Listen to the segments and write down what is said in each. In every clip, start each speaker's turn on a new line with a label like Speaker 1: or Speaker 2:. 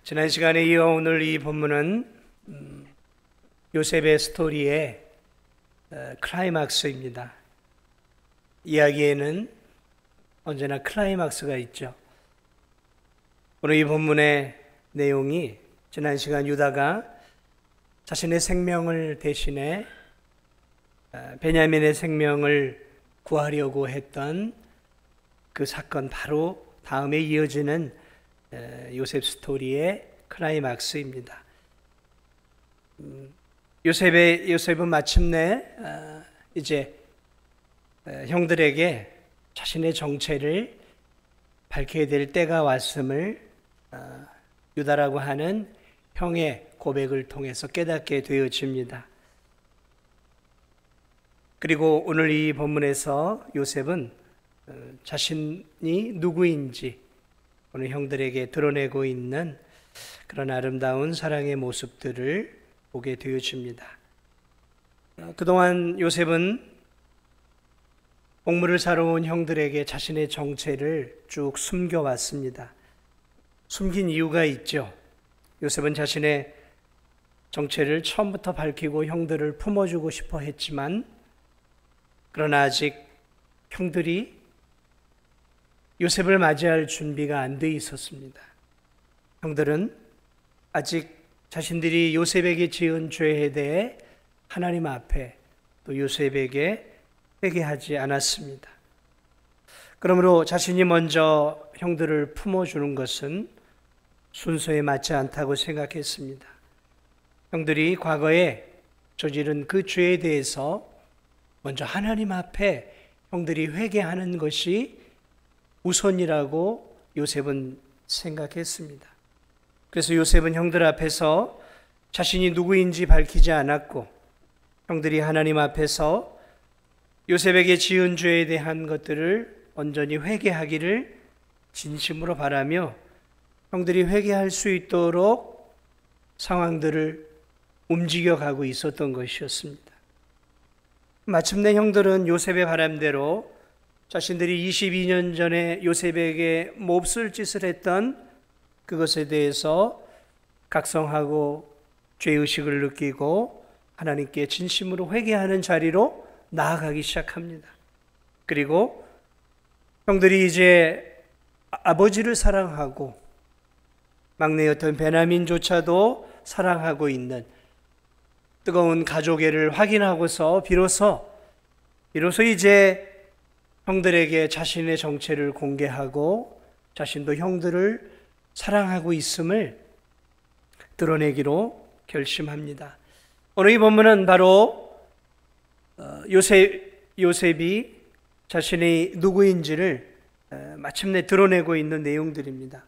Speaker 1: 지난 시간에 이어 오늘 이 본문은 요셉의 스토리의 클라이막스입니다. 이야기에는 언제나 클라이막스가 있죠. 오늘 이 본문의 내용이 지난 시간 유다가 자신의 생명을 대신해 베냐민의 생명을 구하려고 했던 그 사건 바로 다음에 이어지는 요셉 스토리의 클라이막스입니다. 요셉은 마침내 이제 형들에게 자신의 정체를 밝혀야 될 때가 왔음을 유다라고 하는 형의 고백을 통해서 깨닫게 되어집니다. 그리고 오늘 이 본문에서 요셉은 자신이 누구인지 오늘 형들에게 드러내고 있는 그런 아름다운 사랑의 모습들을 보게 되어집니다. 그동안 요셉은 곡물을 사러 온 형들에게 자신의 정체를 쭉 숨겨왔습니다. 숨긴 이유가 있죠. 요셉은 자신의 정체를 처음부터 밝히고 형들을 품어주고 싶어 했지만 그러나 아직 형들이 요셉을 맞이할 준비가 안 돼 있었습니다. 형들은 아직 자신들이 요셉에게 지은 죄에 대해 하나님 앞에 또 요셉에게 회개하지 않았습니다. 그러므로 자신이 먼저 형들을 품어주는 것은 순서에 맞지 않다고 생각했습니다. 형들이 과거에 저지른 그 죄에 대해서 먼저 하나님 앞에 형들이 회개하는 것이 우선이라고 요셉은 생각했습니다. 그래서 요셉은 형들 앞에서 자신이 누구인지 밝히지 않았고 형들이 하나님 앞에서 요셉에게 지은 죄에 대한 것들을 온전히 회개하기를 진심으로 바라며 형들이 회개할 수 있도록 상황들을 움직여가고 있었던 것이었습니다. 마침내 형들은 요셉의 바람대로 자신들이 22년 전에 요셉에게 몹쓸 짓을 했던 그것에 대해서 각성하고 죄의식을 느끼고 하나님께 진심으로 회개하는 자리로 나아가기 시작합니다. 그리고 형들이 이제 아버지를 사랑하고 막내였던 베냐민조차도 사랑하고 있는 뜨거운 가족애를 확인하고서 비로소 이제 형들에게 자신의 정체를 공개하고 자신도 형들을 사랑하고 있음을 드러내기로 결심합니다. 오늘 이 본문은 바로 요셉이 자신이 누구인지를 마침내 드러내고 있는 내용들입니다.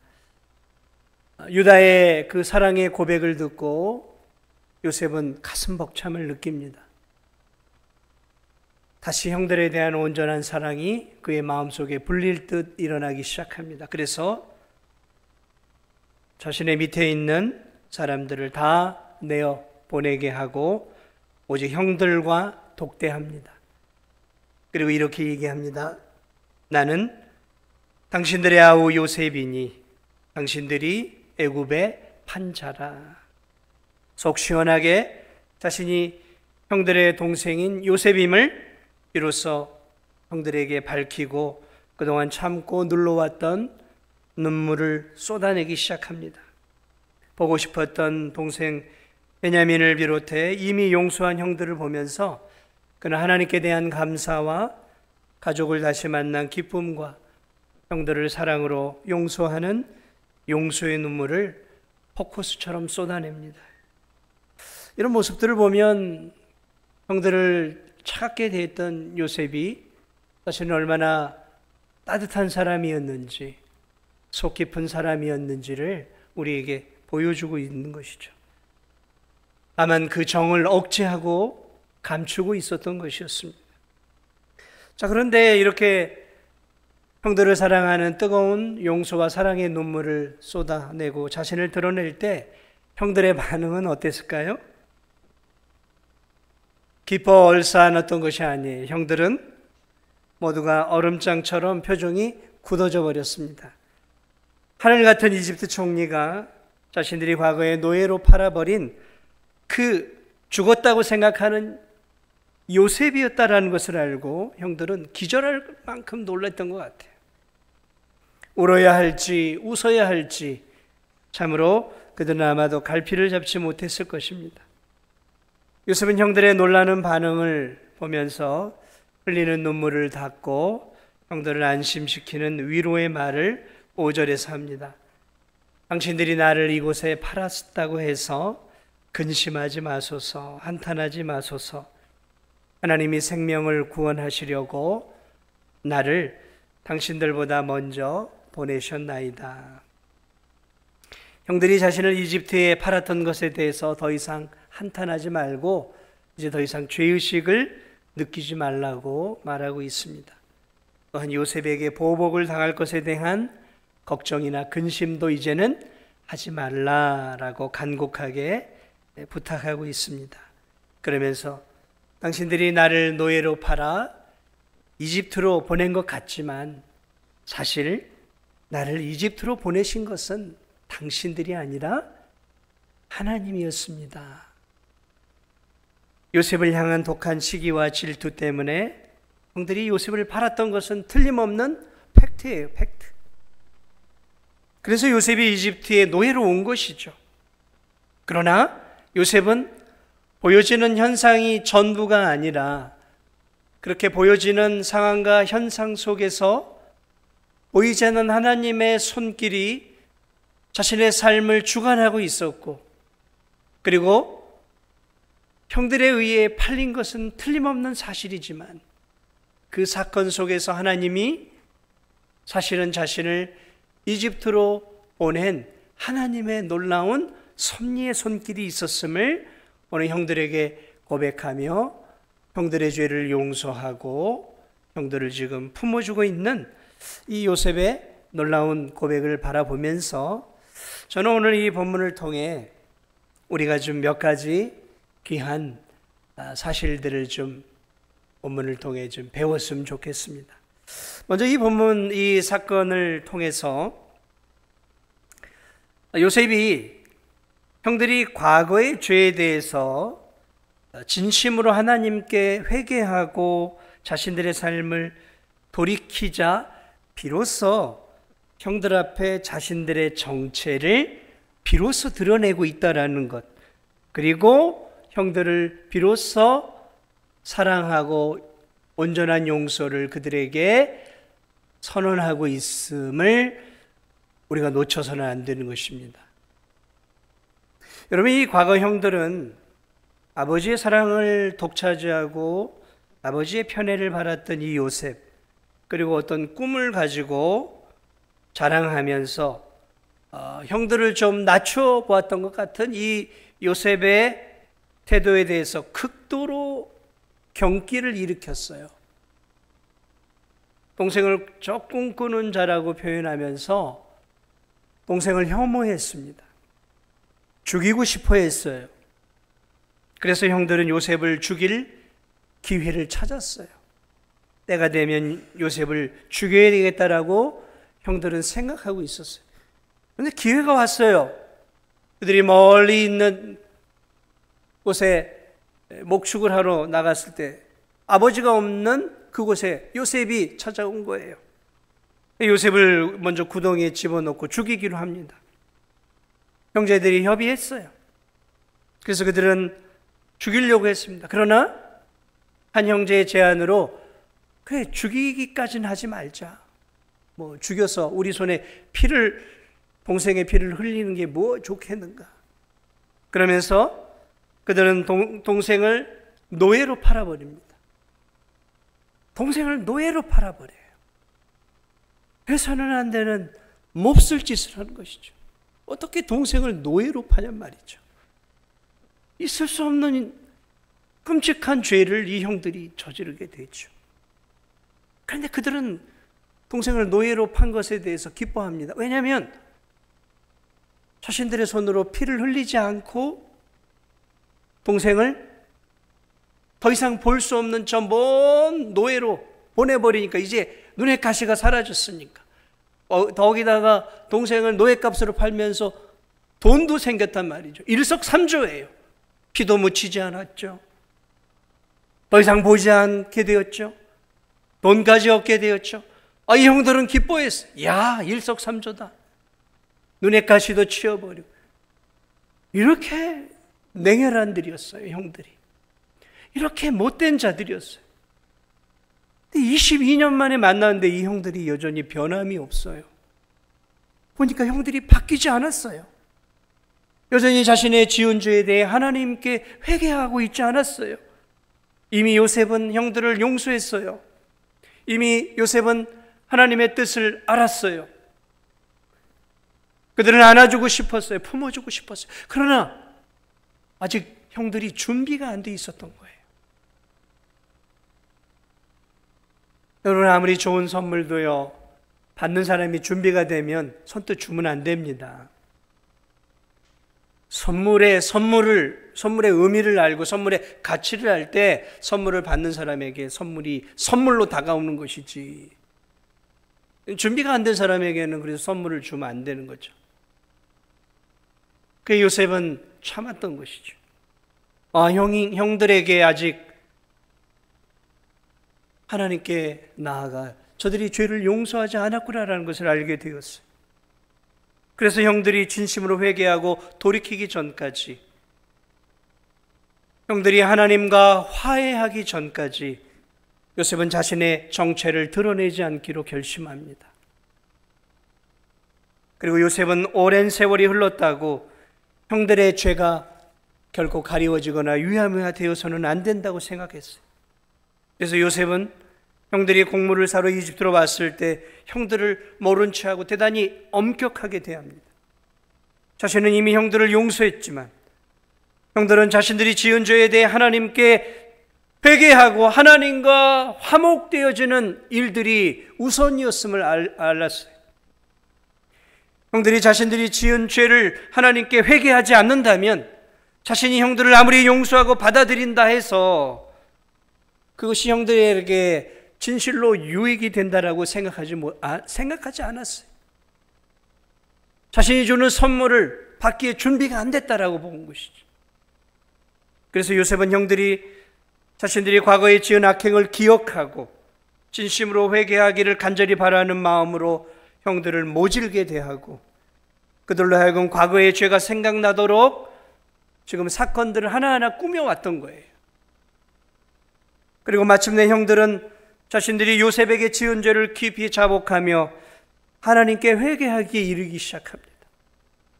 Speaker 1: 유다의 그 사랑의 고백을 듣고 요셉은 가슴 벅참을 느낍니다. 다시 형들에 대한 온전한 사랑이 그의 마음속에 불릴 듯 일어나기 시작합니다. 그래서 자신의 밑에 있는 사람들을 다 내어 보내게 하고 오직 형들과 독대합니다. 그리고 이렇게 얘기합니다. 나는 당신들의 아우 요셉이니 당신들이 애굽의 판자라. 속 시원하게 자신이 형들의 동생인 요셉임을 비로소 형들에게 밝히고 그동안 참고 눌러왔던 눈물을 쏟아내기 시작합니다. 보고 싶었던 동생 베냐민을 비롯해 이미 용서한 형들을 보면서 그는 하나님께 대한 감사와 가족을 다시 만난 기쁨과 형들을 사랑으로 용서하는 용서의 눈물을 폭포수처럼 쏟아냅니다. 이런 모습들을 보면 형들을 차갑게 대했던 요셉이 자신은 얼마나 따뜻한 사람이었는지 속 깊은 사람이었는지를 우리에게 보여주고 있는 것이죠. 다만 그 정을 억제하고 감추고 있었던 것이었습니다. 자, 그런데 이렇게 형들을 사랑하는 뜨거운 용서와 사랑의 눈물을 쏟아내고 자신을 드러낼 때 형들의 반응은 어땠을까요? 기뻐 얼싸안았던 것이 아니에요. 형들은 모두가 얼음장처럼 표정이 굳어져 버렸습니다. 하늘 같은 이집트 총리가 자신들이 과거에 노예로 팔아버린 그 죽었다고 생각하는 요셉이었다라는 것을 알고 형들은 기절할 만큼 놀랐던 것 같아요. 울어야 할지 웃어야 할지 참으로 그들은 아마도 갈피를 잡지 못했을 것입니다. 요셉은 형들의 놀라는 반응을 보면서 흘리는 눈물을 닦고 형들을 안심시키는 위로의 말을 5절에서 합니다. 당신들이 나를 이곳에 팔았다고 해서 근심하지 마소서, 한탄하지 마소서. 하나님이 생명을 구원하시려고 나를 당신들보다 먼저 보내셨나이다. 형들이 자신을 이집트에 팔았던 것에 대해서 더 이상 한탄하지 말고 이제 더 이상 죄의식을 느끼지 말라고 말하고 있습니다. 또한 요셉에게 보복을 당할 것에 대한 걱정이나 근심도 이제는 하지 말라라고 간곡하게 부탁하고 있습니다. 그러면서 당신들이 나를 노예로 팔아 이집트로 보낸 것 같지만 사실 나를 이집트로 보내신 것은 당신들이 아니라 하나님이었습니다. 요셉을 향한 독한 시기와 질투 때문에 형들이 요셉을 팔았던 것은 틀림없는 팩트예요, 팩트. 그래서 요셉이 이집트에 노예로 온 것이죠. 그러나 요셉은 보여지는 현상이 전부가 아니라 그렇게 보여지는 상황과 현상 속에서 보이지 않는 하나님의 손길이 자신의 삶을 주관하고 있었고, 그리고 형들에 의해 팔린 것은 틀림없는 사실이지만 그 사건 속에서 하나님이 사실은 자신을 이집트로 보낸 하나님의 놀라운 섭리의 손길이 있었음을 오늘 형들에게 고백하며 형들의 죄를 용서하고 형들을 지금 품어주고 있는 이 요셉의 놀라운 고백을 바라보면서 저는 오늘 이 본문을 통해 우리가 좀 몇 가지 귀한 사실들을 좀 본문을 통해 좀 배웠으면 좋겠습니다. 먼저 이 본문, 이 사건을 통해서 요셉이 형들이 과거의 죄에 대해서 진심으로 하나님께 회개하고 자신들의 삶을 돌이키자 비로소 형들 앞에 자신들의 정체를 비로소 드러내고 있다라는 것, 그리고 형들을 비로소 사랑하고 온전한 용서를 그들에게 선언하고 있음을 우리가 놓쳐서는 안 되는 것입니다. 여러분, 이 과거 형들은 아버지의 사랑을 독차지하고 아버지의 편애를 받았던 이 요셉, 그리고 어떤 꿈을 가지고 자랑하면서 형들을 좀 낮춰보았던 것 같은 이 요셉의 태도에 대해서 극도로 경기를 일으켰어요. 동생을 저 꿈꾸는 자라고 표현하면서 동생을 혐오했습니다. 죽이고 싶어 했어요. 그래서 형들은 요셉을 죽일 기회를 찾았어요. 때가 되면 요셉을 죽여야 되겠다라고 형들은 생각하고 있었어요. 그런데 기회가 왔어요. 그들이 멀리 있는 곳에 목축을 하러 나갔을 때 아버지가 없는 그곳에 요셉이 찾아온 거예요. 요셉을 먼저 구덩이에 집어넣고 죽이기로 합니다. 형제들이 협의했어요. 그래서 그들은 죽이려고 했습니다. 그러나 한 형제의 제안으로 그래, 죽이기까지는 하지 말자. 뭐 죽여서 우리 손에 동생의 피를 흘리는 게 뭐 좋겠는가. 그러면서 그들은 동생을 노예로 팔아버립니다. 동생을 노예로 팔아버려요. 해서는 안 되는 몹쓸 짓을 하는 것이죠. 어떻게 동생을 노예로 파냔 말이죠. 있을 수 없는 끔찍한 죄를 이 형들이 저지르게 되죠. 그런데 그들은 동생을 노예로 판 것에 대해서 기뻐합니다. 왜냐하면 자신들의 손으로 피를 흘리지 않고 동생을 더 이상 볼 수 없는 저 먼 노예로 보내버리니까 이제 눈의 가시가 사라졌으니까, 더기다가 동생을 노예값으로 팔면서 돈도 생겼단 말이죠. 일석삼조예요. 피도 묻히지 않았죠. 더 이상 보지 않게 되었죠. 돈까지 얻게 되었죠. 이 형들은 기뻐했어요. 야, 일석삼조다. 눈의 가시도 치워버리고. 이렇게 냉혈한들이었어요, 형들이. 이렇게 못된 자들이었어요. 22년 만에 만났는데 이 형들이 여전히 변함이 없어요. 보니까 형들이 바뀌지 않았어요. 여전히 자신의 지은 죄에 대해 하나님께 회개하고 있지 않았어요. 이미 요셉은 형들을 용서했어요. 이미 요셉은 하나님의 뜻을 알았어요. 그들은 안아주고 싶었어요. 품어주고 싶었어요. 그러나 아직 형들이 준비가 안 돼 있었던 거예요. 여러분, 아무리 좋은 선물도요, 받는 사람이 준비가 되면 선뜻 주면 안 됩니다. 선물의 의미를 알고 선물의 가치를 알 때 선물을 받는 사람에게 선물이 선물로 다가오는 것이지, 준비가 안 된 사람에게는 그래서 선물을 주면 안 되는 거죠. 그 요셉은 참았던 것이죠. 형들에게 아직 하나님께 나아가 저들이 죄를 용서하지 않았구나라는 것을 알게 되었어요. 그래서 형들이 진심으로 회개하고 돌이키기 전까지, 형들이 하나님과 화해하기 전까지 요셉은 자신의 정체를 드러내지 않기로 결심합니다. 그리고 요셉은 오랜 세월이 흘렀다고 형들의 죄가 결코 가리워지거나 유야무야 되어서는 안 된다고 생각했어요. 그래서 요셉은 형들이 곡물을 사러 이집트로 왔을 때 형들을 모른 체하고 대단히 엄격하게 대합니다. 자신은 이미 형들을 용서했지만 형들은 자신들이 지은 죄에 대해 하나님께 회개하고 하나님과 화목되어지는 일들이 우선이었음을 알았어요. 형들이 자신들이 지은 죄를 하나님께 회개하지 않는다면 자신이 형들을 아무리 용서하고 받아들인다 해서 그것이 형들에게 진실로 유익이 된다라고 생각하지 않았어요. 자신이 주는 선물을 받기에 준비가 안 됐다라고 본 것이죠. 그래서 요셉은 형들이 자신들이 과거에 지은 악행을 기억하고 진심으로 회개하기를 간절히 바라는 마음으로 형들을 모질게 대하고 그들로 하여금 과거의 죄가 생각나도록 지금 사건들을 하나하나 꾸며왔던 거예요. 그리고 마침내 형들은 자신들이 요셉에게 지은 죄를 깊이 자복하며 하나님께 회개하기에 이르기 시작합니다.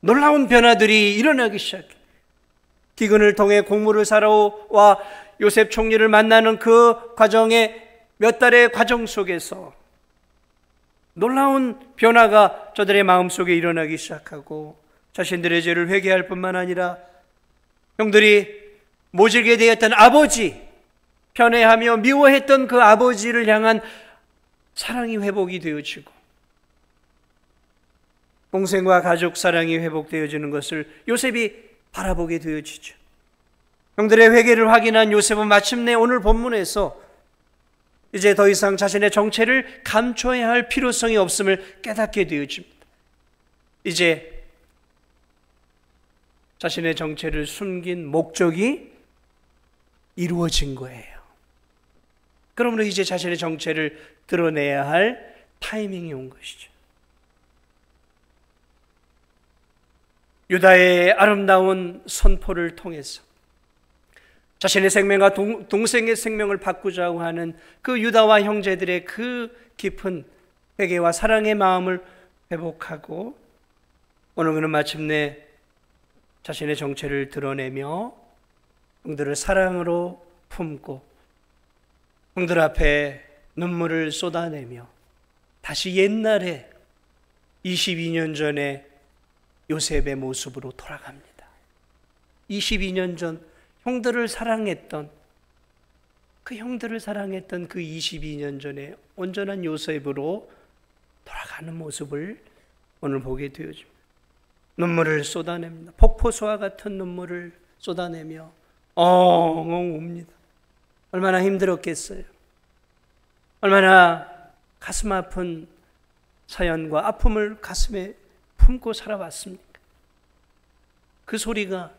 Speaker 1: 놀라운 변화들이 일어나기 시작해요. 기근을 통해 곡물을 사러 와 요셉 총리를 만나는 그 과정의 몇 달의 과정 속에서 놀라운 변화가 저들의 마음속에 일어나기 시작하고 자신들의 죄를 회개할 뿐만 아니라 형들이 모질게 되었던 아버지, 편애하며 미워했던 그 아버지를 향한 사랑이 회복이 되어지고 동생과 가족 사랑이 회복되어지는 것을 요셉이 바라보게 되어지죠. 형들의 회개를 확인한 요셉은 마침내 오늘 본문에서 이제 더 이상 자신의 정체를 감춰야 할 필요성이 없음을 깨닫게 되어집니다. 이제 자신의 정체를 숨긴 목적이 이루어진 거예요. 그러므로 이제 자신의 정체를 드러내야 할 타이밍이 온 것이죠. 유다의 아름다운 선포를 통해서 자신의 생명과 동생의 생명을 바꾸자고 하는 그 유다와 형제들의 그 깊은 회개와 사랑의 마음을 회복하고 오늘 그는 마침내 자신의 정체를 드러내며 형들을 사랑으로 품고 형들 앞에 눈물을 쏟아내며 다시 옛날에 22년 전에 요셉의 모습으로 돌아갑니다. 22년 전 형들을 사랑했던 그 22년 전에 온전한 요셉으로 돌아가는 모습을 오늘 보게 되어집니다. 눈물을 쏟아냅니다. 폭포수와 같은 눈물을 쏟아내며 엉엉 웁니다. 얼마나 힘들었겠어요. 얼마나 가슴 아픈 사연과 아픔을 가슴에 품고 살아왔습니까? 그 소리가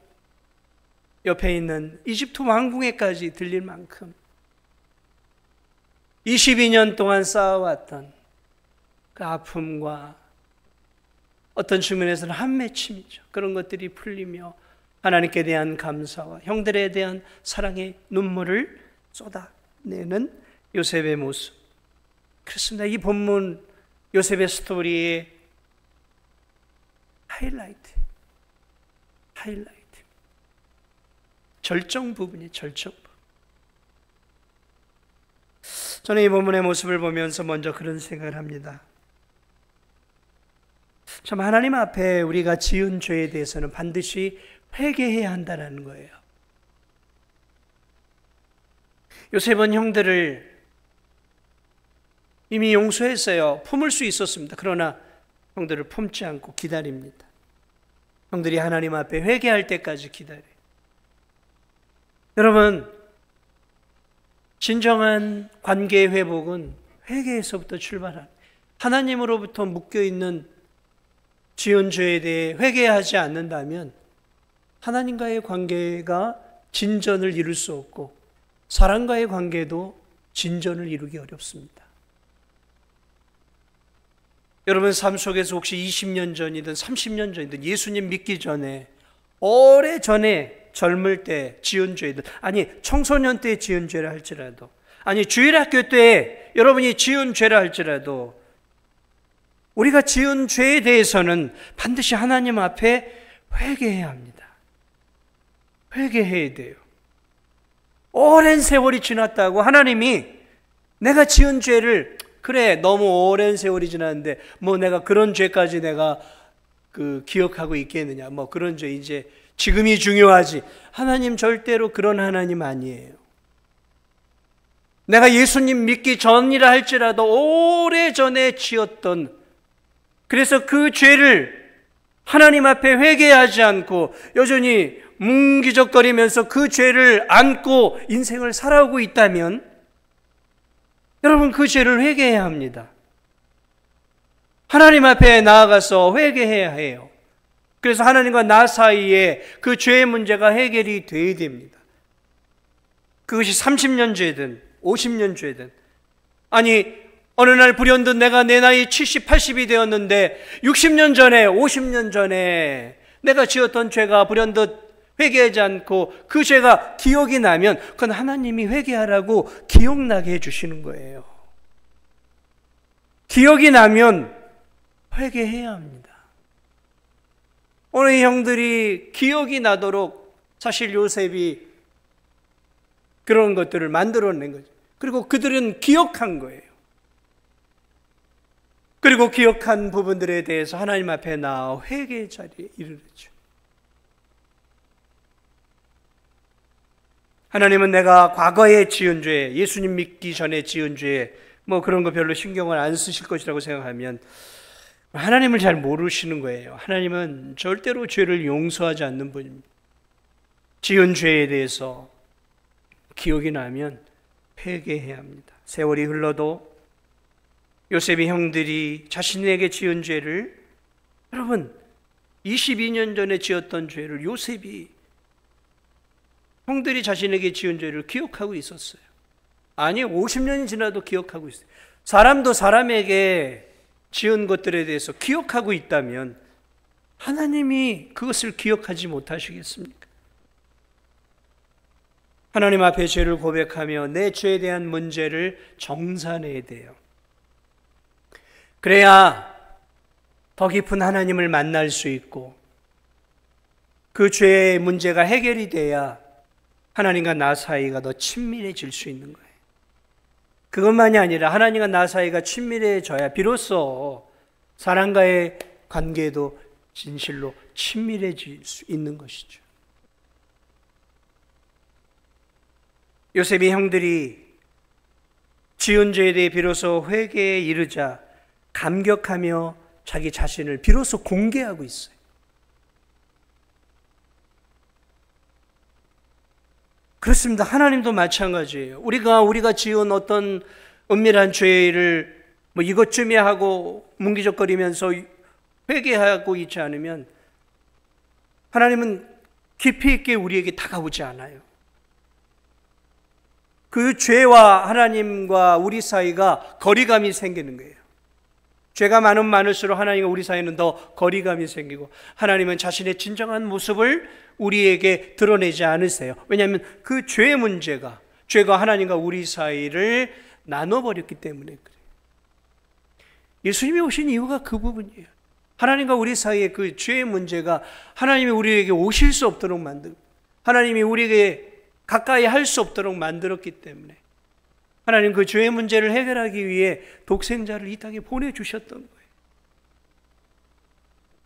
Speaker 1: 옆에 있는 이집트 왕궁에까지 들릴 만큼 22년 동안 쌓아왔던 그 아픔과 어떤 측면에서는 한맺힘이죠. 그런 것들이 풀리며 하나님께 대한 감사와 형들에 대한 사랑의 눈물을 쏟아내는 요셉의 모습. 그렇습니다. 이 본문 요셉의 스토리의 하이라이트. 절정 부분이 절정 부분. 저는 이 본문의 모습을 보면서 먼저 그런 생각을 합니다. 참 하나님 앞에 우리가 지은 죄에 대해서는 반드시 회개해야 한다는 거예요. 요셉은 형들을 이미 용서했어요. 품을 수 있었습니다. 그러나 형들을 품지 않고 기다립니다. 형들이 하나님 앞에 회개할 때까지 기다려요. 여러분, 진정한 관계의 회복은 회개에서부터 출발합니다. 하나님으로부터 묶여있는 지은 죄에 대해 회개하지 않는다면 하나님과의 관계가 진전을 이룰 수 없고 사람과의 관계도 진전을 이루기 어렵습니다. 여러분 삶 속에서 혹시 20년 전이든 30년 전이든 예수님 믿기 전에 오래전에 젊을 때 지은 죄든 아니 청소년 때 지은 죄라 할지라도 아니 주일학교 때 여러분이 지은 죄라 할지라도 우리가 지은 죄에 대해서는 반드시 하나님 앞에 회개해야 합니다. 회개해야 돼요. 오랜 세월이 지났다고 하나님이 내가 지은 죄를 그래 너무 오랜 세월이 지났는데 뭐 내가 그런 죄까지 내가 기억하고 있겠느냐 뭐 그런 죄 이제 지금이 중요하지. 하나님 절대로 그런 하나님 아니에요. 내가 예수님 믿기 전이라 할지라도 오래전에 지었던 그래서 그 죄를 하나님 앞에 회개하지 않고 여전히 뭉기적거리면서 그 죄를 안고 인생을 살아오고 있다면 여러분 그 죄를 회개해야 합니다. 하나님 앞에 나아가서 회개해야 해요. 그래서 하나님과 나 사이에 그 죄의 문제가 해결이 되어야 됩니다. 그것이 30년 죄든 50년 죄든 아니 어느 날 불현듯 내가 내 나이 70, 80이 되었는데 60년 전에 50년 전에 내가 지었던 죄가 불현듯 회개하지 않고 그 죄가 기억이 나면 그건 하나님이 회개하라고 기억나게 해주시는 거예요. 기억이 나면 회개해야 합니다. 오늘 이 형들이 기억이 나도록 사실 요셉이 그런 것들을 만들어낸 거죠. 그리고 그들은 기억한 거예요. 그리고 기억한 부분들에 대해서 하나님 앞에 나아 회개의 자리에 이르렀죠. 하나님은 내가 과거에 지은 죄, 예수님 믿기 전에 지은 죄, 뭐 그런 거 별로 신경을 안 쓰실 것이라고 생각하면 하나님을 잘 모르시는 거예요. 하나님은 절대로 죄를 용서하지 않는 분입니다. 지은 죄에 대해서 기억이 나면 회개해야 합니다. 세월이 흘러도 요셉의 형들이 자신에게 지은 죄를 여러분 22년 전에 지었던 죄를 요셉이 형들이 자신에게 지은 죄를 기억하고 있었어요. 아니 50년이 지나도 기억하고 있어요. 사람도 사람에게 지은 것들에 대해서 기억하고 있다면 하나님이 그것을 기억하지 못하시겠습니까? 하나님 앞에 죄를 고백하며 내 죄에 대한 문제를 정산해야 돼요. 그래야 더 깊은 하나님을 만날 수 있고 그 죄의 문제가 해결이 돼야 하나님과 나 사이가 더 친밀해질 수 있는 거예요. 그것만이 아니라 하나님과 나 사이가 친밀해져야 비로소 사람과의 관계도 진실로 친밀해질 수 있는 것이죠. 요셉의 형들이 지은 죄에 대해 비로소 회개에 이르자 감격하며 자기 자신을 비로소 공개하고 있어요. 그렇습니다. 하나님도 마찬가지예요. 우리가 지은 어떤 은밀한 죄를 뭐 이것쯤에 하고 뭉기적거리면서 회개하고 있지 않으면 하나님은 깊이 있게 우리에게 다가오지 않아요. 그 죄와 하나님과 우리 사이가 거리감이 생기는 거예요. 죄가 많으면 많을수록 하나님과 우리 사이는 더 거리감이 생기고, 하나님은 자신의 진정한 모습을 우리에게 드러내지 않으세요. 왜냐하면 그 죄의 문제가, 죄가 하나님과 우리 사이를 나눠버렸기 때문에 그래요. 예수님이 오신 이유가 그 부분이에요. 하나님과 우리 사이의 그 죄의 문제가 하나님이 우리에게 오실 수 없도록 만들고, 하나님이 우리에게 가까이 할 수 없도록 만들었기 때문에 하나님 그 죄의 문제를 해결하기 위해 독생자를 이 땅에 보내주셨던 거예요.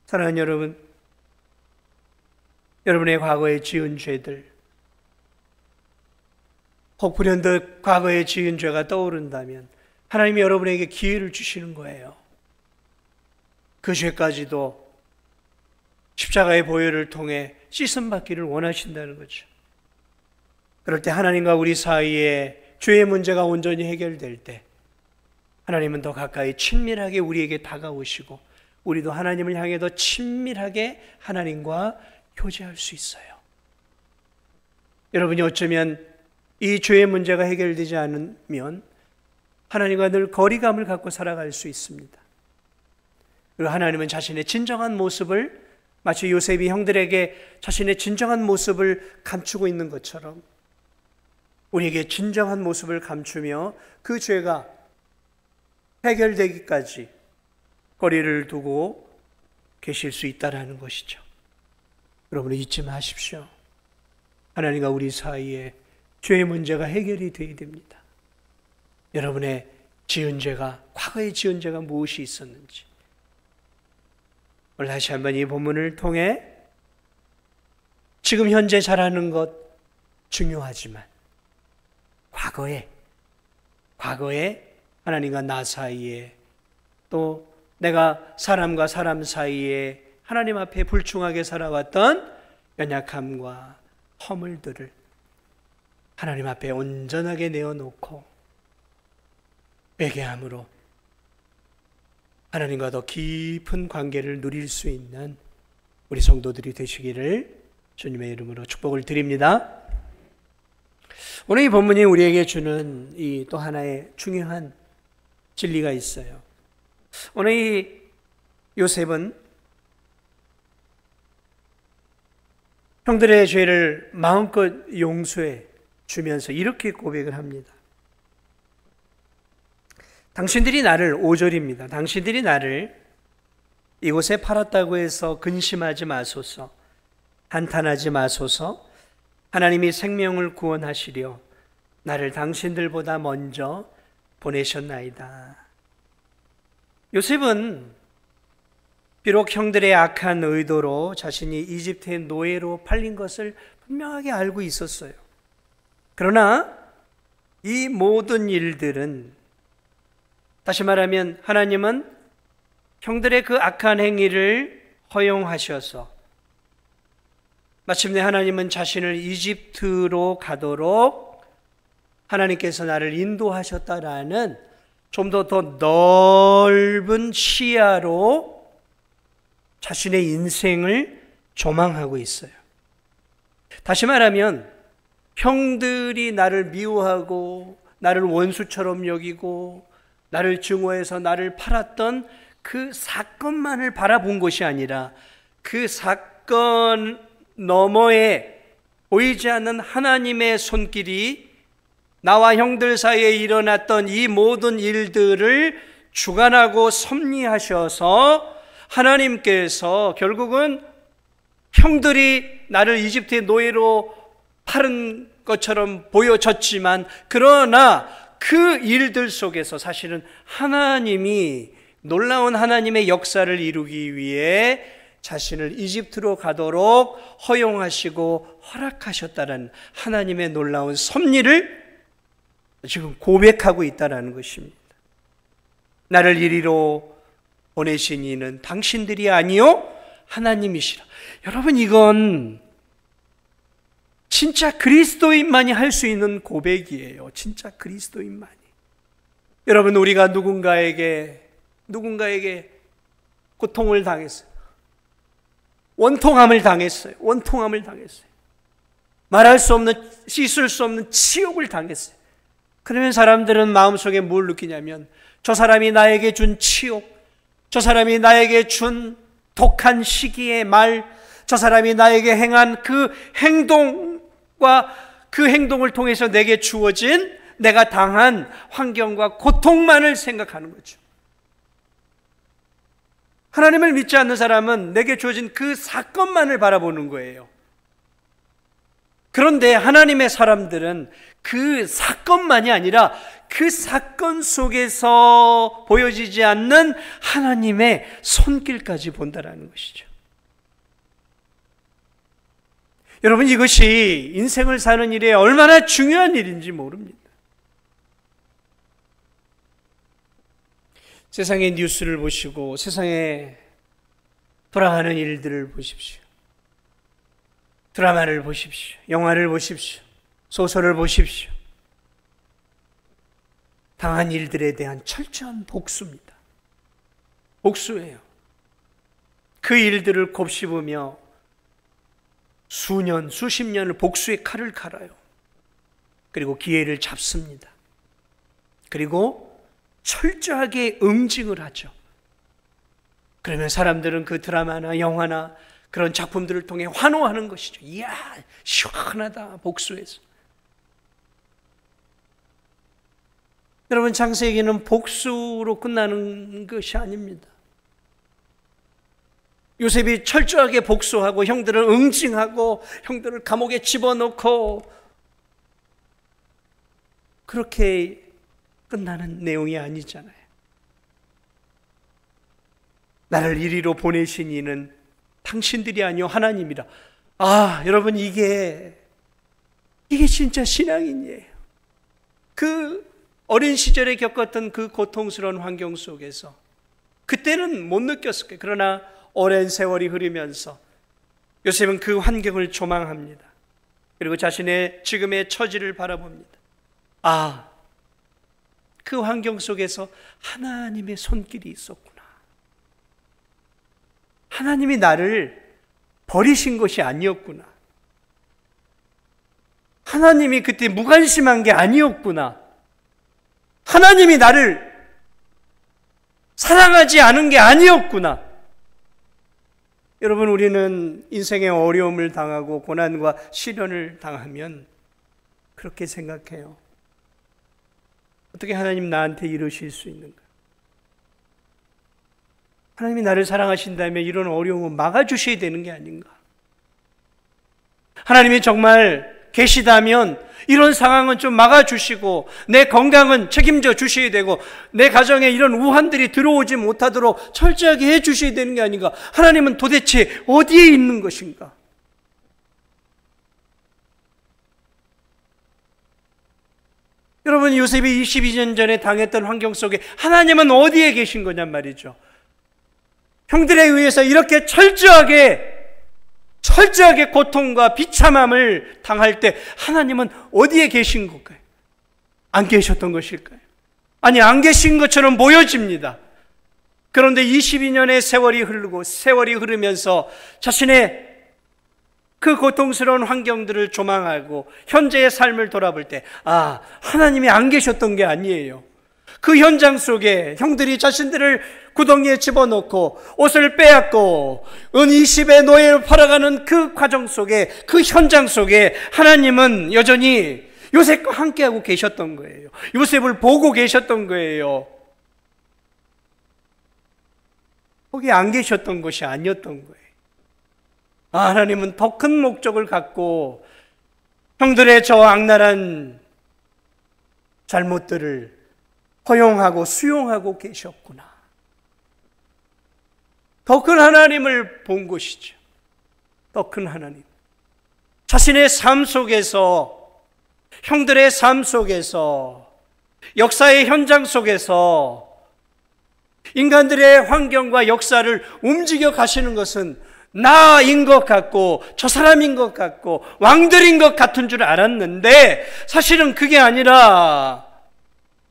Speaker 1: 사랑하는 여러분, 여러분의 과거에 지은 죄들, 혹 불현듯 과거에 지은 죄가 떠오른다면 하나님이 여러분에게 기회를 주시는 거예요. 그 죄까지도 십자가의 보혈을 통해 씻음받기를 원하신다는 거죠. 그럴 때 하나님과 우리 사이에 죄의 문제가 온전히 해결될 때 하나님은 더 가까이 친밀하게 우리에게 다가오시고, 우리도 하나님을 향해 더 친밀하게 하나님과 교제할 수 있어요. 여러분이 어쩌면 이 죄의 문제가 해결되지 않으면 하나님과 늘 거리감을 갖고 살아갈 수 있습니다. 그리고 하나님은 자신의 진정한 모습을, 마치 요셉이 형들에게 자신의 진정한 모습을 감추고 있는 것처럼 우리에게 진정한 모습을 감추며 그 죄가 해결되기까지 거리를 두고 계실 수 있다는 것이죠. 여러분 잊지 마십시오. 하나님과 우리 사이에 죄의 문제가 해결이 되어야 됩니다. 여러분의 지은 죄가, 과거에 지은 죄가 무엇이 있었는지 오늘 다시 한번 이 본문을 통해 지금 현재 잘하는 것 중요하지만 과거에 하나님과 나 사이에, 또 내가 사람과 사람 사이에 하나님 앞에 불충하게 살아왔던 연약함과 허물들을 하나님 앞에 온전하게 내어놓고 회개함으로 하나님과 더 깊은 관계를 누릴 수 있는 우리 성도들이 되시기를 주님의 이름으로 축복을 드립니다. 오늘 이 본문이 우리에게 주는 이 또 하나의 중요한 진리가 있어요. 오늘 이 요셉은 형들의 죄를 마음껏 용서해 주면서 이렇게 고백을 합니다. 당신들이 나를, 5절입니다. 당신들이 나를 이곳에 팔았다고 해서 근심하지 마소서, 한탄하지 마소서. 하나님이 생명을 구원하시려 나를 당신들보다 먼저 보내셨나이다. 요셉은 비록 형들의 악한 의도로 자신이 이집트의 노예로 팔린 것을 분명하게 알고 있었어요. 그러나 이 모든 일들은, 다시 말하면 하나님은 형들의 그 악한 행위를 허용하셔서 마침내 하나님은 자신을 이집트로 가도록 하나님께서 나를 인도하셨다라는 좀 더 넓은 시야로 자신의 인생을 조망하고 있어요. 다시 말하면 형들이 나를 미워하고 나를 원수처럼 여기고 나를 증오해서 나를 팔았던 그 사건만을 바라본 것이 아니라 그 사건 너머에 보이지 않는 하나님의 손길이 나와 형들 사이에 일어났던 이 모든 일들을 주관하고 섭리하셔서 하나님께서 결국은 형들이 나를 이집트의 노예로 팔은 것처럼 보여졌지만, 그러나 그 일들 속에서 사실은 하나님이 놀라운 하나님의 역사를 이루기 위해 자신을 이집트로 가도록 허용하시고 허락하셨다는 하나님의 놀라운 섭리를 지금 고백하고 있다는 것입니다. 나를 이리로 보내신 이는 당신들이 아니요 하나님이시라. 여러분, 이건 진짜 그리스도인만이 할 수 있는 고백이에요. 진짜 그리스도인만이. 여러분, 우리가 누군가에게 고통을 당했어요. 원통함을 당했어요. 원통함을 당했어요. 말할 수 없는, 씻을 수 없는 치욕을 당했어요. 그러면 사람들은 마음속에 뭘 느끼냐면 저 사람이 나에게 준 치욕, 저 사람이 나에게 준 독한 시기의 말, 저 사람이 나에게 행한 그 행동과 그 행동을 통해서 내게 주어진 내가 당한 환경과 고통만을 생각하는 거죠. 하나님을 믿지 않는 사람은 내게 주어진 그 사건만을 바라보는 거예요. 그런데 하나님의 사람들은 그 사건만이 아니라 그 사건 속에서 보여지지 않는 하나님의 손길까지 본다라는 것이죠. 여러분, 이것이 인생을 사는 일에 얼마나 중요한 일인지 모릅니다. 세상의 뉴스를 보시고 세상에 돌아가는 일들을 보십시오. 드라마를 보십시오. 영화를 보십시오. 소설을 보십시오. 당한 일들에 대한 철저한 복수입니다. 복수예요. 그 일들을 곱씹으며 수년, 수십 년을 복수의 칼을 갈아요. 그리고 기회를 잡습니다. 그리고 철저하게 응징을 하죠. 그러면 사람들은 그 드라마나 영화나 그런 작품들을 통해 환호하는 것이죠. 이야, 시원하다, 복수해서. 여러분, 창세기는 복수로 끝나는 것이 아닙니다. 요셉이 철저하게 복수하고 형들을 응징하고 형들을 감옥에 집어넣고 그렇게 끝나는 내용이 아니잖아요. 나를 이리로 보내신 이는 당신들이 아니요 하나님이라. 아, 여러분, 이게 진짜 신앙인이에요. 그 어린 시절에 겪었던 그 고통스러운 환경 속에서 그때는 못 느꼈을 거예요. 그러나 오랜 세월이 흐르면서 요셉은 그 환경을 조망합니다. 그리고 자신의 지금의 처지를 바라봅니다. 아, 그 환경 속에서 하나님의 손길이 있었구나. 하나님이 나를 버리신 것이 아니었구나. 하나님이 그때 무관심한 게 아니었구나. 하나님이 나를 사랑하지 않은 게 아니었구나. 여러분, 우리는 인생의 어려움을 당하고 고난과 시련을 당하면 그렇게 생각해요. 어떻게 하나님 나한테 이러실 수 있는가? 하나님이 나를 사랑하신다면 이런 어려움을 막아주셔야 되는 게 아닌가? 하나님이 정말 계시다면 이런 상황은 좀 막아주시고 내 건강은 책임져 주셔야 되고 내 가정에 이런 우환들이 들어오지 못하도록 철저하게 해주셔야 되는 게 아닌가? 하나님은 도대체 어디에 있는 것인가? 여러분, 요셉이 22년 전에 당했던 환경 속에 하나님은 어디에 계신 거냔 말이죠. 형들에 의해서 이렇게 철저하게 고통과 비참함을 당할 때 하나님은 어디에 계신 걸까요? 안 계셨던 것일까요? 아니, 안 계신 것처럼 보여집니다. 그런데 22년의 세월이 흐르면서 자신의 그 고통스러운 환경들을 조망하고 현재의 삶을 돌아볼 때, 아, 하나님이 안 계셨던 게 아니에요. 그 현장 속에 형들이 자신들을 구덩이에 집어넣고 옷을 빼앗고 은 20의 노예를 팔아가는 그 과정 속에, 그 현장 속에 하나님은 여전히 요셉과 함께하고 계셨던 거예요. 요셉을 보고 계셨던 거예요. 거기 안 계셨던 것이 아니었던 거예요. 아, 하나님은 더 큰 목적을 갖고 형들의 저 악랄한 잘못들을 허용하고 수용하고 계셨구나. 더 큰 하나님을 본 것이죠. 더 큰 하나님. 자신의 삶 속에서, 형들의 삶 속에서, 역사의 현장 속에서 인간들의 환경과 역사를 움직여 가시는 것은 나인 것 같고 저 사람인 것 같고 왕들인 것 같은 줄 알았는데 사실은 그게 아니라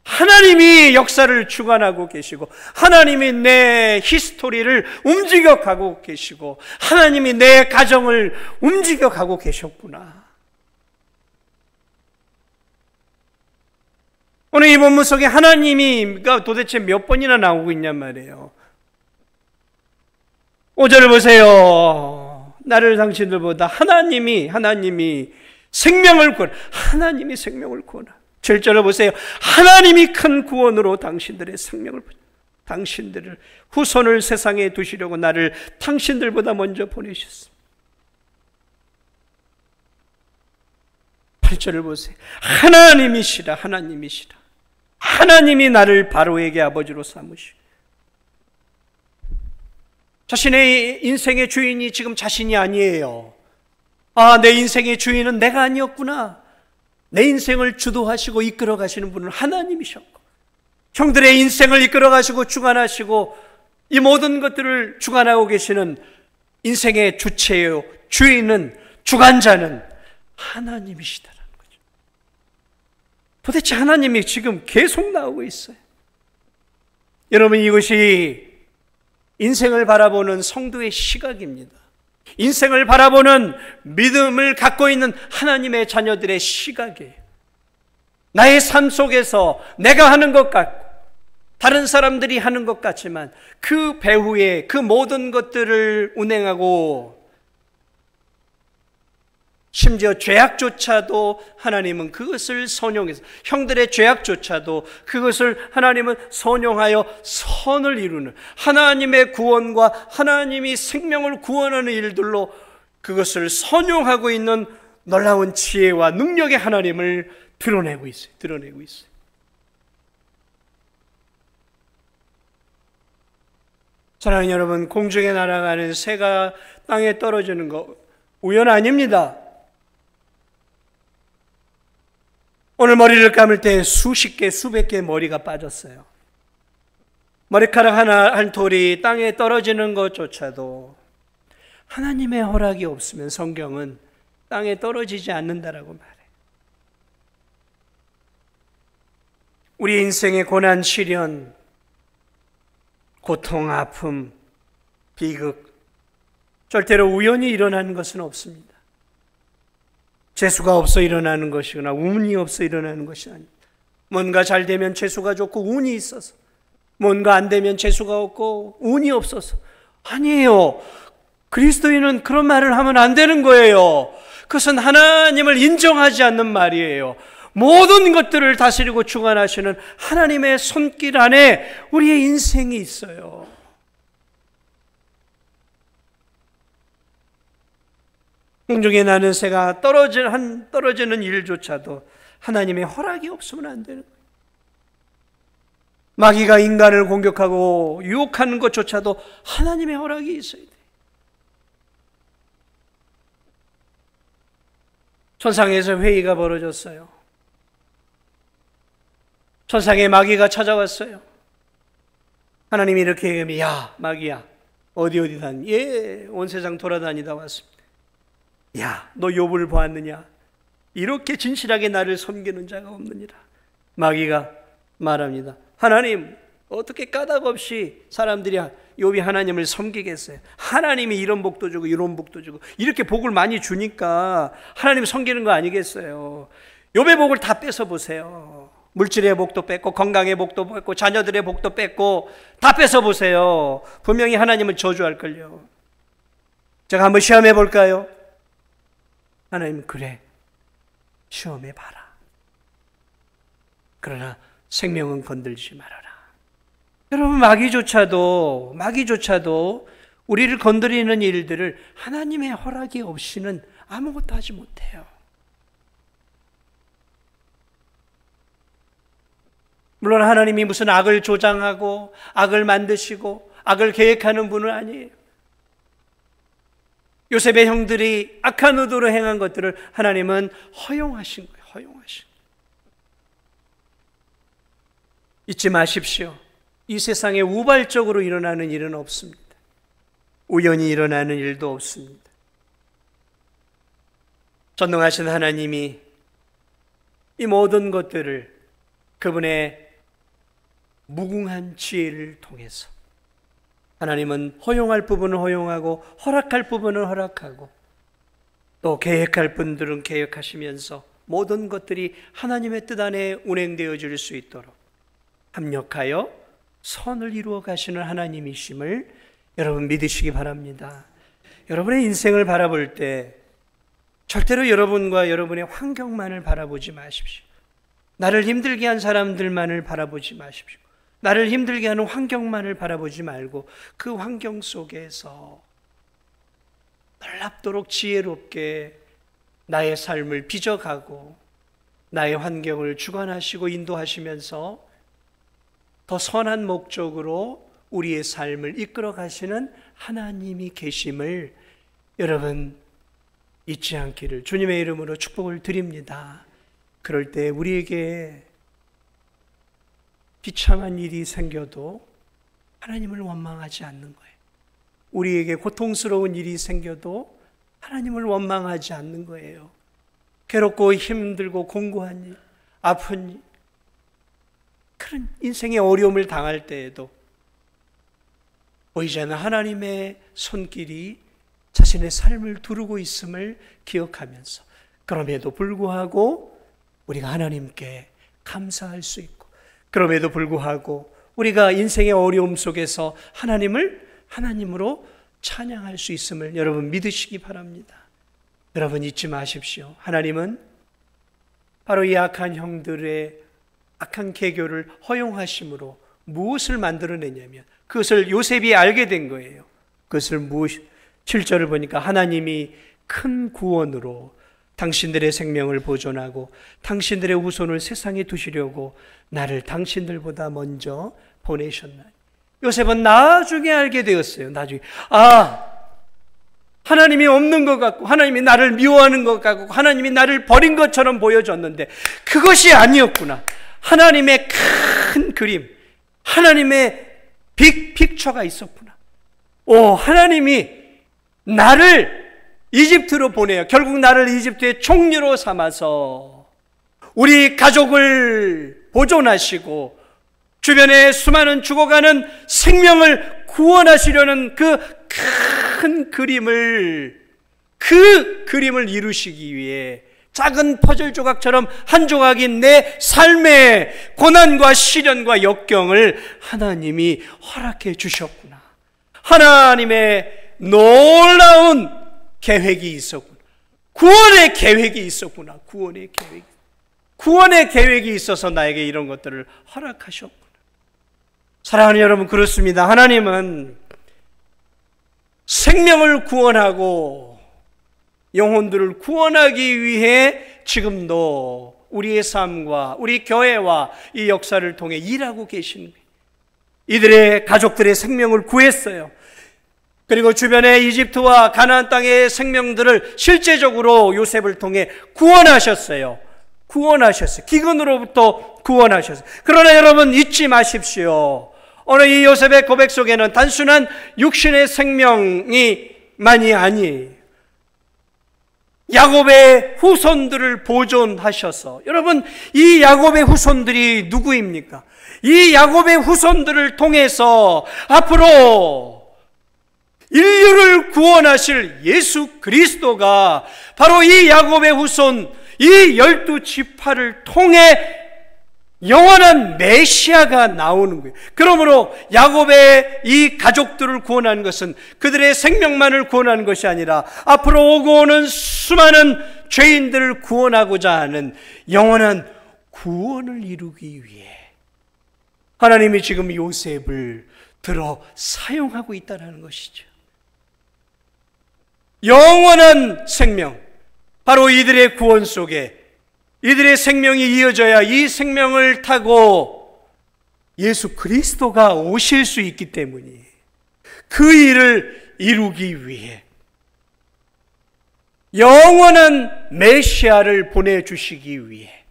Speaker 1: 하나님이 역사를 주관하고 계시고 하나님이 내 히스토리를 움직여가고 계시고 하나님이 내 가정을 움직여가고 계셨구나. 오늘 이 본문 속에 하나님이가 도대체 몇 번이나 나오고 있냔 말이에요. 5절을 보세요. 나를 당신들보다 하나님이 생명을 구원, 하나님이 생명을 구원하. 7절을 보세요. 하나님이 큰 구원으로 당신들의 생명을, 당신들을 후손을 세상에 두시려고 나를 당신들보다 먼저 보내셨습니다. 8절을 보세요. 하나님이시라. 하나님이 나를 바로에게 아버지로 삼으시고, 자신의 인생의 주인이 지금 자신이 아니에요. 내 인생의 주인은 내가 아니었구나. 내 인생을 주도하시고 이끌어 가시는 분은 하나님이셨고, 형들의 인생을 이끌어 가시고 주관하시고 이 모든 것들을 주관하고 계시는 인생의 주체요, 주인은, 주관자는 하나님이시다라는 거죠. 도대체 하나님이 지금 계속 나오고 있어요. 여러분, 이것이 인생을 바라보는 성도의 시각입니다. 인생을 바라보는 믿음을 갖고 있는 하나님의 자녀들의 시각이에요. 나의 삶 속에서 내가 하는 것 같고 다른 사람들이 하는 것 같지만 그 배후에 그 모든 것들을 운행하고 심지어 죄악조차도 하나님은 그것을 선용해서, 형들의 죄악조차도 그것을 하나님은 선용하여 선을 이루는, 하나님의 구원과 하나님이 생명을 구원하는 일들로 그것을 선용하고 있는 놀라운 지혜와 능력의 하나님을 드러내고 있어요. 사랑하는 여러분, 공중에 날아가는 새가 땅에 떨어지는 거 우연 아닙니다. 오늘 머리를 감을 때 수십 개, 수백 개의 머리가 빠졌어요. 머리카락 한 톨이 땅에 떨어지는 것조차도 하나님의 허락이 없으면 성경은 땅에 떨어지지 않는다라고 말해요. 우리 인생의 고난, 시련, 고통, 아픔, 비극, 절대로 우연히 일어나는 것은 없습니다. 재수가 없어 일어나는 것이거나 운이 없어 일어나는 것이 아닙니다. 뭔가 잘 되면 재수가 좋고 운이 있어서, 뭔가 안 되면 재수가 없고 운이 없어서. 아니에요. 그리스도인은 그런 말을 하면 안 되는 거예요. 그것은 하나님을 인정하지 않는 말이에요. 모든 것들을 다스리고 주관하시는 하나님의 손길 안에 우리의 인생이 있어요. 공중에 나는 새가 떨어지는 일조차도 하나님의 허락이 없으면 안 되는 거예요. 마귀가 인간을 공격하고 유혹하는 것조차도 하나님의 허락이 있어야 돼요. 천상에서 회의가 벌어졌어요. 천상에 마귀가 찾아왔어요. 하나님이 이렇게 얘기하면, 야, 마귀야, 어디 다니? 예, 온 세상 돌아다니다 왔습니다. 야, 너 욥을 보았느냐? 이렇게 진실하게 나를 섬기는 자가 없느니라. 마귀가 말합니다. 하나님, 어떻게 까닭 없이 사람들이 욥이 하나님을 섬기겠어요? 하나님이 이런 복도 주고 이런 복도 주고 이렇게 복을 많이 주니까 하나님 섬기는 거 아니겠어요? 욥의 복을 다 뺏어 보세요. 물질의 복도 뺏고 건강의 복도 뺏고 자녀들의 복도 뺏고 다 뺏어 보세요. 분명히 하나님은 저주할걸요. 제가 한번 시험해 볼까요? 하나님, 그래, 시험해 봐라. 그러나 생명은 건들지 말아라. 여러분, 마귀조차도 우리를 건드리는 일들을 하나님의 허락이 없이는 아무것도 하지 못해요. 물론 하나님이 무슨 악을 조장하고 악을 만드시고 악을 계획하는 분은 아니에요. 요셉의 형들이 악한 의도로 행한 것들을 하나님은 허용하신 거예요. 잊지 마십시오. 이 세상에 우발적으로 일어나는 일은 없습니다. 우연히 일어나는 일도 없습니다. 전능하신 하나님이 이 모든 것들을 그분의 무궁한 지혜를 통해서 하나님은 허용할 부분은 허용하고 허락할 부분은 허락하고 또 계획할 분들은 계획하시면서 모든 것들이 하나님의 뜻 안에 운행되어 줄 수 있도록 합력하여 선을 이루어 가시는 하나님이심을 여러분 믿으시기 바랍니다. 여러분의 인생을 바라볼 때 절대로 여러분과 여러분의 환경만을 바라보지 마십시오. 나를 힘들게 한 사람들만을 바라보지 마십시오. 나를 힘들게 하는 환경만을 바라보지 말고 그 환경 속에서 놀랍도록 지혜롭게 나의 삶을 빚어가고 나의 환경을 주관하시고 인도하시면서 더 선한 목적으로 우리의 삶을 이끌어 가시는 하나님이 계심을 여러분 잊지 않기를 주님의 이름으로 축복을 드립니다. 그럴 때 우리에게 비참한 일이 생겨도 하나님을 원망하지 않는 거예요. 우리에게 고통스러운 일이 생겨도 하나님을 원망하지 않는 거예요. 괴롭고 힘들고 공고한 일, 아픈 일, 그런 인생의 어려움을 당할 때에도 보이지 않는 하나님의 손길이 자신의 삶을 두르고 있음을 기억하면서 그럼에도 불구하고 우리가 하나님께 감사할 수 있고 그럼에도 불구하고 우리가 인생의 어려움 속에서 하나님을 하나님으로 찬양할 수 있음을 여러분 믿으시기 바랍니다. 여러분 잊지 마십시오. 하나님은 바로 이 악한 형들의 악한 계교를 허용하심으로 무엇을 만들어내냐면 그것을 요셉이 알게 된 거예요. 그것을 7절을 보니까 하나님이 큰 구원으로 당신들의 생명을 보존하고 당신들의 후손을 세상에 두시려고 나를 당신들보다 먼저 보내셨나니. 요셉은 나중에 알게 되었어요. 나중에 하나님이 없는 것 같고 하나님이 나를 미워하는 것 같고 하나님이 나를 버린 것처럼 보여졌는데 그것이 아니었구나. 하나님의 큰 그림, 하나님의 빅픽처가 있었구나. 하나님이 나를 이집트로 보내요. 결국 나를 이집트의 총리로 삼아서 우리 가족을 보존하시고 주변에 수많은 죽어가는 생명을 구원하시려는 그 큰 그림을 이루시기 위해 작은 퍼즐 조각처럼 한 조각인 내 삶의 고난과 시련과 역경을 하나님이 허락해 주셨구나. 하나님의 놀라운 계획이 있었구나. 구원의 계획이 있었구나. 구원의 계획이 있어서 나에게 이런 것들을 허락하셨구나. 사랑하는 여러분, 그렇습니다. 하나님은 생명을 구원하고 영혼들을 구원하기 위해 지금도 우리의 삶과 우리 교회와 이 역사를 통해 일하고 계신 거예요. 이들의 가족들의 생명을 구했어요. 그리고 주변의 이집트와 가나안 땅의 생명들을 실제적으로 요셉을 통해 구원하셨어요. 기근으로부터 구원하셨어요. 그러나 여러분 잊지 마십시오. 오늘 이 요셉의 고백 속에는 단순한 육신의 생명이만이 아니에요. 야곱의 후손들을 보존하셔서, 여러분 이 야곱의 후손들이 누구입니까? 이 야곱의 후손들을 통해서 앞으로 인류를 구원하실 예수 그리스도가 바로 이 야곱의 후손, 이 12지파를 통해 영원한 메시아가 나오는 거예요. 그러므로 야곱의 이 가족들을 구원하는 것은 그들의 생명만을 구원하는 것이 아니라 앞으로 오고 오는 수많은 죄인들을 구원하고자 하는 영원한 구원을 이루기 위해 하나님이 지금 요셉을 들어 사용하고 있다는 것이죠. 영원한 생명, 바로 이들의 구원 속에 이들의 생명이 이어져야 이 생명을 타고 예수 그리스도가 오실 수 있기 때문이에요. 그 일을 이루기 위해 영원한 메시아를 보내주시기 위해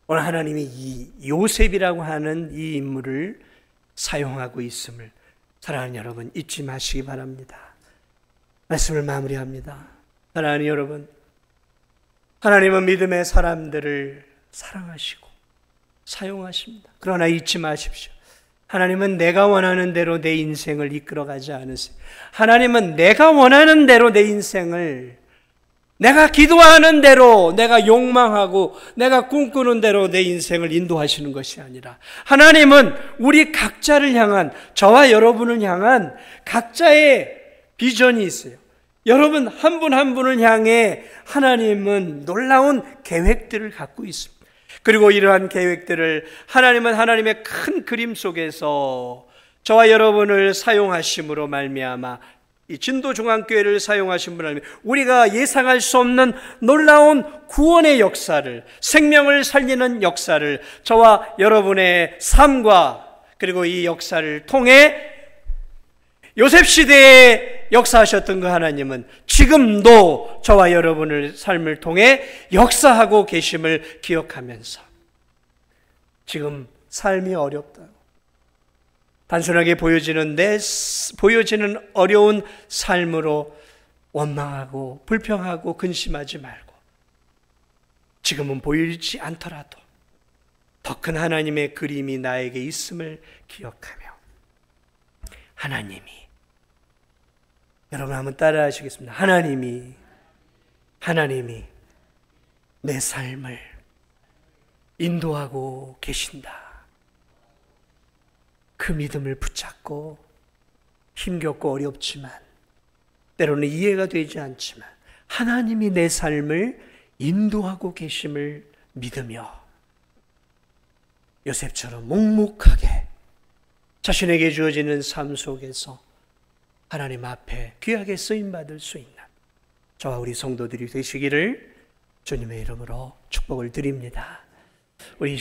Speaker 1: 오늘 하나님이 이 요셉이라고 하는 이 인물을 사용하고 있음을 사랑하는 여러분 잊지 마시기 바랍니다. 말씀을 마무리합니다. 사랑하는 여러분, 하나님은 믿음의 사람들을 사랑하시고 사용하십니다. 그러나 잊지 마십시오. 하나님은 내가 원하는 대로 내 인생을 이끌어가지 않으세요. 하나님은 내가 원하는 대로 내 인생을, 내가 기도하는 대로, 내가 욕망하고 내가 꿈꾸는 대로 내 인생을 인도하시는 것이 아니라, 하나님은 우리 각자를 향한, 저와 여러분을 향한 각자의 비전이 있어요. 여러분 한 분 한 분을 향해 하나님은 놀라운 계획들을 갖고 있습니다. 그리고 이러한 계획들을 하나님은 하나님의 큰 그림 속에서 저와 여러분을 사용하심으로 말미암아, 이 진도중앙교회를 사용하신 분을 우리가 예상할 수 없는 놀라운 구원의 역사를, 생명을 살리는 역사를 저와 여러분의 삶과 그리고 이 역사를 통해 요셉 시대에 역사하셨던 그 하나님은 지금도 저와 여러분의 삶을 통해 역사하고 계심을 기억하면서, 지금 삶이 어렵다, 단순하게 보여지는 어려운 삶으로 원망하고 불평하고 근심하지 말고, 지금은 보이지 않더라도 더 큰 하나님의 그림이 나에게 있음을 기억하며, 하나님이, 여러분 한번 따라 하시겠습니다. 하나님이 내 삶을 인도하고 계신다. 그 믿음을 붙잡고, 힘겹고 어렵지만, 때로는 이해가 되지 않지만 하나님이 내 삶을 인도하고 계심을 믿으며 요셉처럼 묵묵하게 자신에게 주어지는 삶 속에서 하나님 앞에 귀하게 쓰임받을 수 있는 저와 우리 성도들이 되시기를 주님의 이름으로 축복을 드립니다. 우리